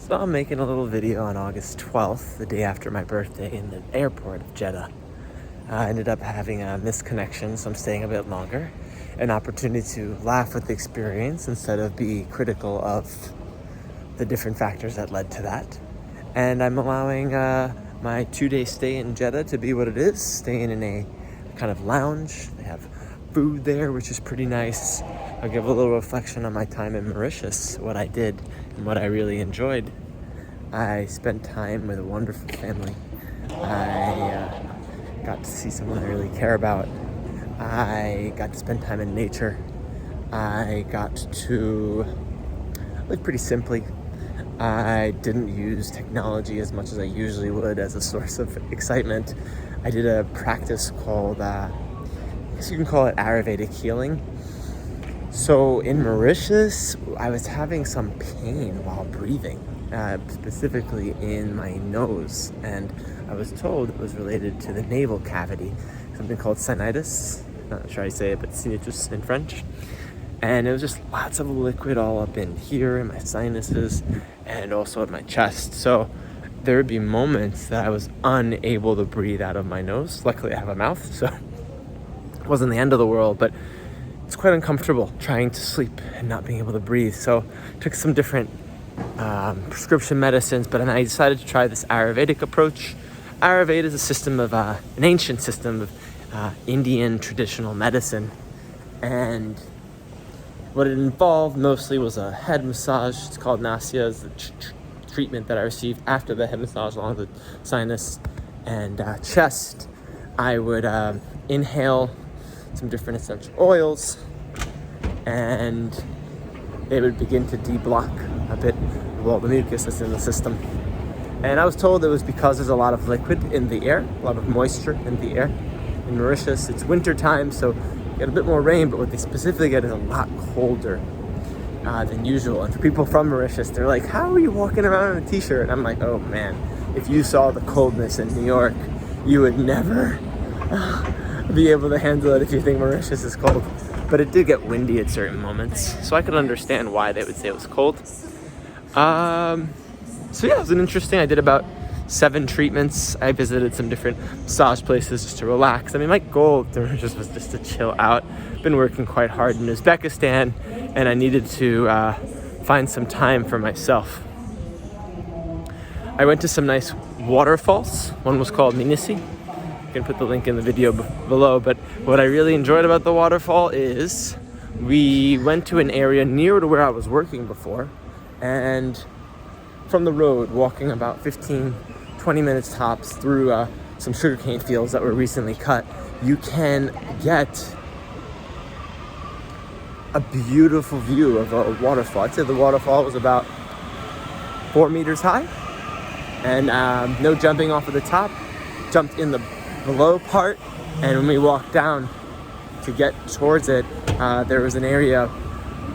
So I'm making a little video on August 12th, the day after my birthday, in the airport of Jeddah. I ended up having a misconnection, so I'm staying a bit longer. An opportunity to laugh with the experience instead of be critical of the different factors that led to that. And I'm allowing my 2-day stay in Jeddah to be what it is, staying in a kind of lounge. They have food there, which is pretty nice. I'll give a little reflection on my time in Mauritius, what I did and what I really enjoyed. I spent time with a wonderful family. I got to see someone I really care about. I got to spend time in nature. I got to live pretty simply. I didn't use technology as much as I usually would as a source of excitement. I did a practice called, I guess you can call it Ayurvedic healing. So in Mauritius, I was having some pain while breathing, specifically in my nose. And I was told it was related to the navel cavity, something called sinusitis. Not sure how you say it, but sinusitis in French. And it was just lots of liquid all up in here in my sinuses and also in my chest. So there would be moments that I was unable to breathe out of my nose. Luckily I have a mouth, so it wasn't the end of the world, but it's quite uncomfortable trying to sleep and not being able to breathe. So I took some different prescription medicines, but then I decided to try this Ayurvedic approach. Ayurveda is a system of, an ancient system of Indian traditional medicine. And what it involved mostly was a head massage. It's called Nasya. It's the treatment that I received after the head massage along the sinus and chest. I would inhale some different essential oils, and it would begin to de-block a bit of all the mucus that's in the system. And I was told it was because there's a lot of liquid in the air, a lot of moisture in the air. In Mauritius, it's winter time, so you get a bit more rain, but what they specifically get is a lot colder than usual. And for people from Mauritius, they're like, how are you walking around in a t-shirt? And I'm like, oh man, if you saw the coldness in New York, you would never be able to handle it if you think Mauritius is cold. But it did get windy at certain moments, so I could understand why they would say it was cold. So yeah, it was an interesting. I did about 7 treatments. I visited some different massage places just to relax. I mean, my goal at Mauritius was just to chill out. Been working quite hard in Uzbekistan, and I needed to find some time for myself. I went to some nice waterfalls. One was called Minisi. I can put the link in the video below, but what I really enjoyed about the waterfall is we went to an area near to where I was working before, and from the road, walking about 15-20 minutes tops through some sugarcane fields that were recently cut, you can get a beautiful view of a waterfall. I'd say the waterfall was about 4 meters high, and no jumping off of the top. Jumped in the below part, and when we walked down to get towards it, there was an area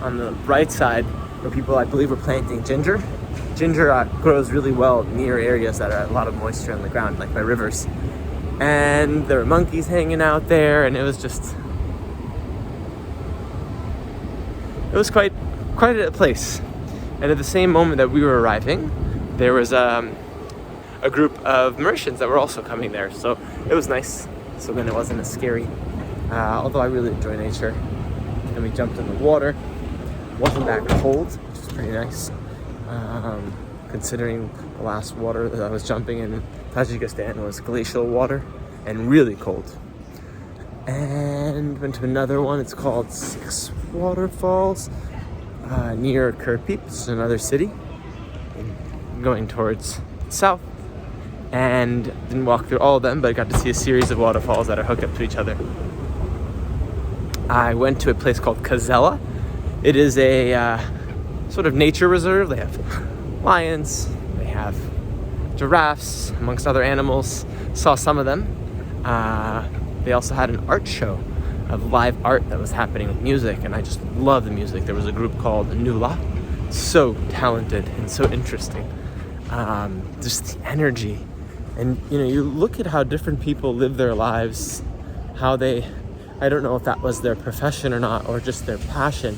on the right side where people, I believe, were planting ginger. Ginger grows really well near areas that are a lot of moisture on the ground, like by rivers. And there were monkeys hanging out there, and it was quite a place. And at the same moment that we were arriving, there was a group of Mauritians that were also coming there, so it was nice. So then it wasn't as scary, although I really enjoy nature. And we jumped in the water. It wasn't that cold, which was pretty nice, considering the last water that I was jumping in Tajikistan was glacial water and really cold. And went to another one. It's called Six Waterfalls near Kirpip, which is another city, going towards the south. And didn't walk through all of them, but I got to see a series of waterfalls that are hooked up to each other. I went to a place called Kazella. It is a sort of nature reserve. They have lions, they have giraffes, amongst other animals. Saw some of them. They also had an art show of live art that was happening with music, and I just love the music. There was a group called Nula. So talented and so interesting. Just the energy. And, you look at how different people live their lives, how I don't know if that was their profession or not, or just their passion,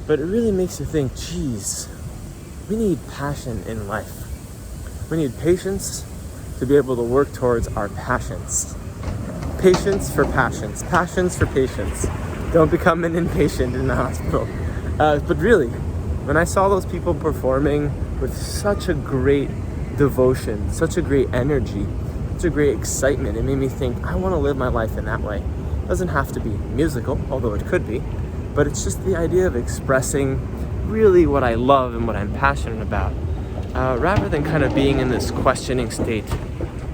but it really makes you think, geez, we need passion in life. We need patience to be able to work towards our passions. Patience for passions. Passions for patience. Don't become an impatient in the hospital. But really, when I saw those people performing with such a great devotion, such a great energy, such a great excitement, it made me think, I want to live my life in that way. It doesn't have to be musical, although it could be, but it's just the idea of expressing really what I love and what I'm passionate about, rather than kind of being in this questioning state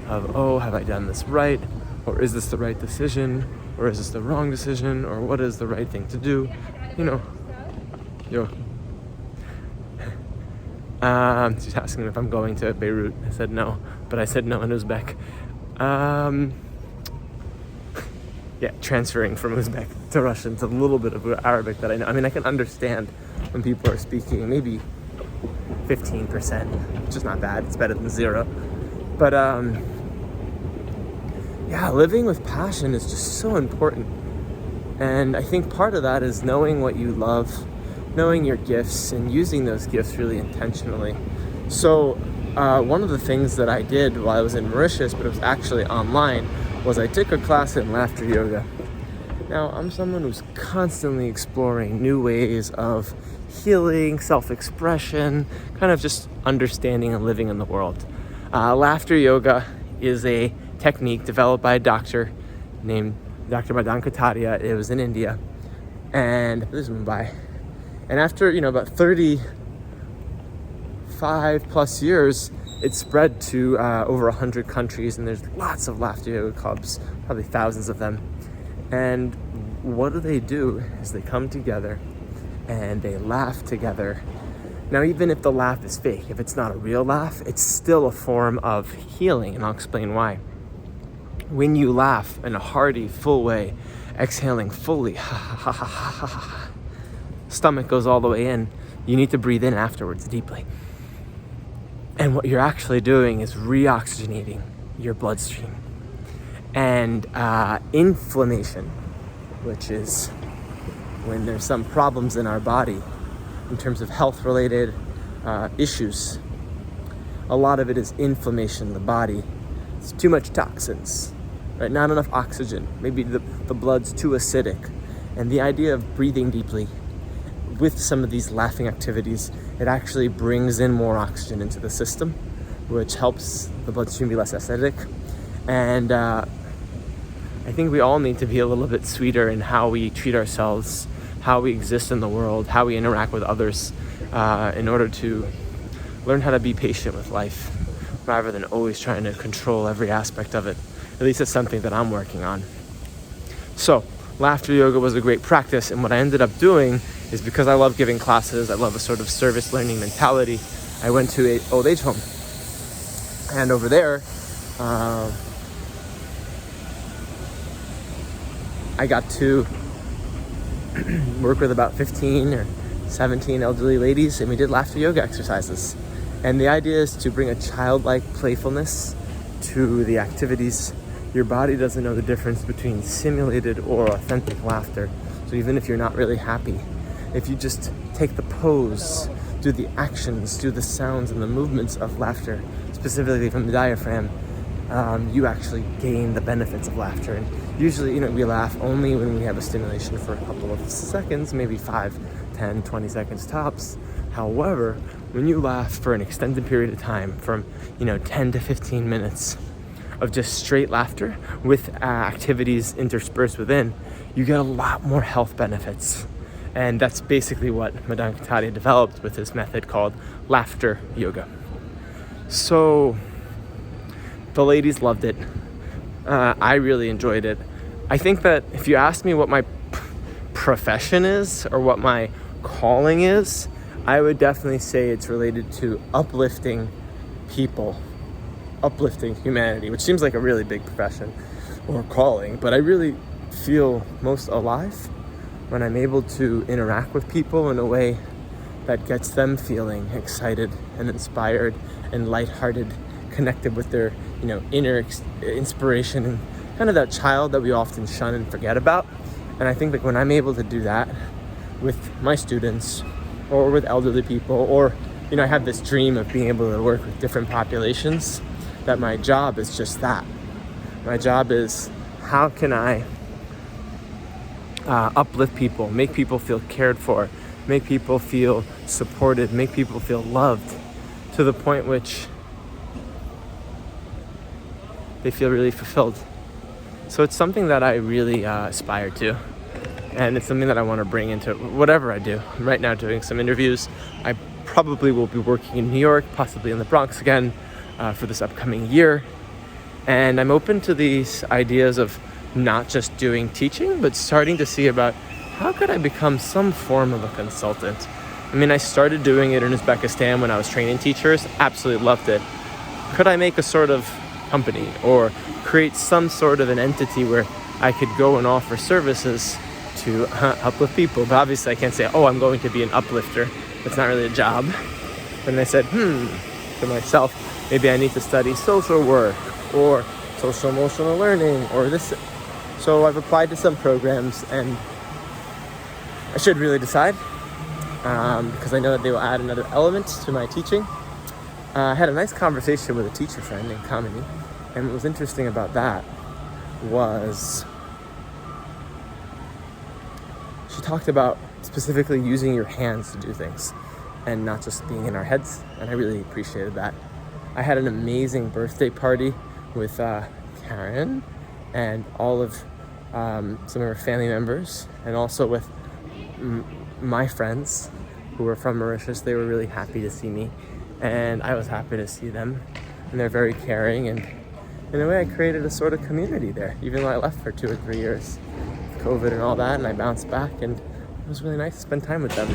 of, oh, have I done this right? Or is this the right decision? Or is this the wrong decision? Or what is the right thing to do? She's asking if I'm going to Beirut. I said no, but I said no in Uzbek. Transferring from Uzbek to Russian to a little bit of Arabic that I know. I mean, I can understand when people are speaking maybe 15%, which is not bad. It's better than zero. But living with passion is just so important. And I think part of that is knowing what you love, knowing your gifts, and using those gifts really intentionally. So one of the things that I did while I was in Mauritius, but it was actually online, was I took a class in laughter yoga. Now, I'm someone who's constantly exploring new ways of healing, self-expression, kind of just understanding and living in the world. Laughter yoga is a technique developed by a doctor named Dr. Madan Kataria. It was in India, and this is Mumbai. And after, about 35 plus years, it spread to over 100 countries, and there's lots of laughter yoga clubs, probably thousands of them. And what do? Is they come together and they laugh together. Now, even if the laugh is fake, if it's not a real laugh, it's still a form of healing, and I'll explain why. When you laugh in a hearty, full way, exhaling fully, stomach goes all the way in, you need to breathe in afterwards deeply. And what you're actually doing is reoxygenating your bloodstream. And inflammation, which is when there's some problems in our body in terms of health-related issues, a lot of it is inflammation in the body. It's too much toxins, right? Not enough oxygen. Maybe the blood's too acidic. And the idea of breathing deeply with some of these laughing activities, it actually brings in more oxygen into the system, which helps the bloodstream be less acidic. And I think we all need to be a little bit sweeter in how we treat ourselves, how we exist in the world, how we interact with others, in order to learn how to be patient with life, rather than always trying to control every aspect of it. At least it's something that I'm working on. So, laughter yoga was a great practice, and what I ended up doing is, because I love giving classes, I love a sort of service learning mentality, I went to an old age home. And over there, I got to work with about 15 or 17 elderly ladies, and we did laughter yoga exercises. And the idea is to bring a childlike playfulness to the activities. Your body doesn't know the difference between simulated or authentic laughter. So even if you're not really happy, if you just take the pose, do the actions, do the sounds and the movements of laughter, specifically from the diaphragm, you actually gain the benefits of laughter. And usually, we laugh only when we have a stimulation for a couple of seconds, maybe 5, 10, 20 seconds tops. However, when you laugh for an extended period of time, from 10 to 15 minutes of just straight laughter with activities interspersed within, you get a lot more health benefits. And that's basically what Madan Kataria developed with his method called laughter yoga. So the ladies loved it. I really enjoyed it. I think that if you ask me what my profession is or what my calling is, I would definitely say it's related to uplifting people, uplifting humanity, which seems like a really big profession or calling, but I really feel most alive when I'm able to interact with people in a way that gets them feeling excited and inspired and lighthearted, connected with their, inner inspiration and kind of that child that we often shun and forget about. And I think that when I'm able to do that with my students or with elderly people or I have this dream of being able to work with different populations, that my job is just that. My job is, how can I uplift people, make people feel cared for, make people feel supported, make people feel loved, to the point which they feel really fulfilled. So it's something that I really aspire to, and it's something that I want to bring into whatever I do. I'm right now doing some interviews. I probably will be working in New York, possibly in the Bronx again, for this upcoming year. And I'm open to these ideas of not just doing teaching, but starting to see about how could I become some form of a consultant. I mean, I started doing it in Uzbekistan when I was training teachers, absolutely loved it. Could I make a sort of company or create some sort of an entity where I could go and offer services to uplift people? But obviously I can't say, oh, I'm going to be an uplifter. That's not really a job. And I said, to myself, maybe I need to study social work or social emotional learning or this. So I've applied to some programs, and I should really decide because I know that they will add another element to my teaching. I had a nice conversation with a teacher friend named Kamini, and what was interesting about that was she talked about specifically using your hands to do things and not just being in our heads, and I really appreciated that. I had an amazing birthday party with Karen and all of some of her family members, and also with my friends who were from Mauritius. They were really happy to see me, and I was happy to see them, and they're very caring, and in a way I created a sort of community there, even though I left for 2 or 3 years, COVID and all that, and I bounced back, and it was really nice to spend time with them.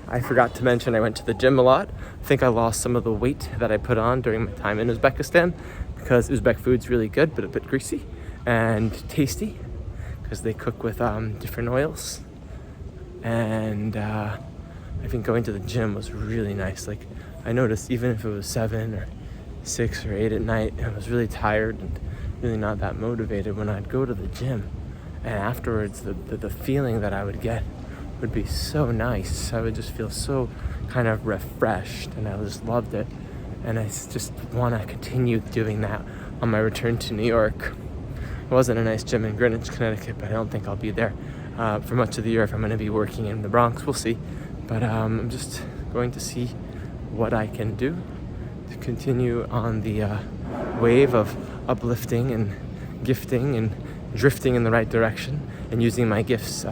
I forgot to mention I went to the gym a lot. I think I lost some of the weight that I put on during my time in Uzbekistan, because Uzbek food's really good, but a bit greasy and tasty, because they cook with different oils. And I think going to the gym was really nice. Like, I noticed even if it was 7 or 6 or 8 at night, I was really tired and really not that motivated. When I'd go to the gym, and afterwards the feeling that I would get would be so nice. I would just feel so kind of refreshed, and I just loved it. And I just want to continue doing that on my return to New York. It wasn't a nice gym in Greenwich, Connecticut, but I don't think I'll be there for much of the year if I'm going to be working in the Bronx. We'll see. But I'm just going to see what I can do to continue on the wave of uplifting and gifting and drifting in the right direction and using my gifts.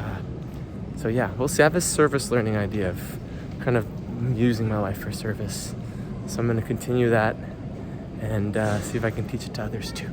So yeah, we'll see. I have this service learning idea of kind of using my life for service. So I'm going to continue that and see if I can teach it to others too.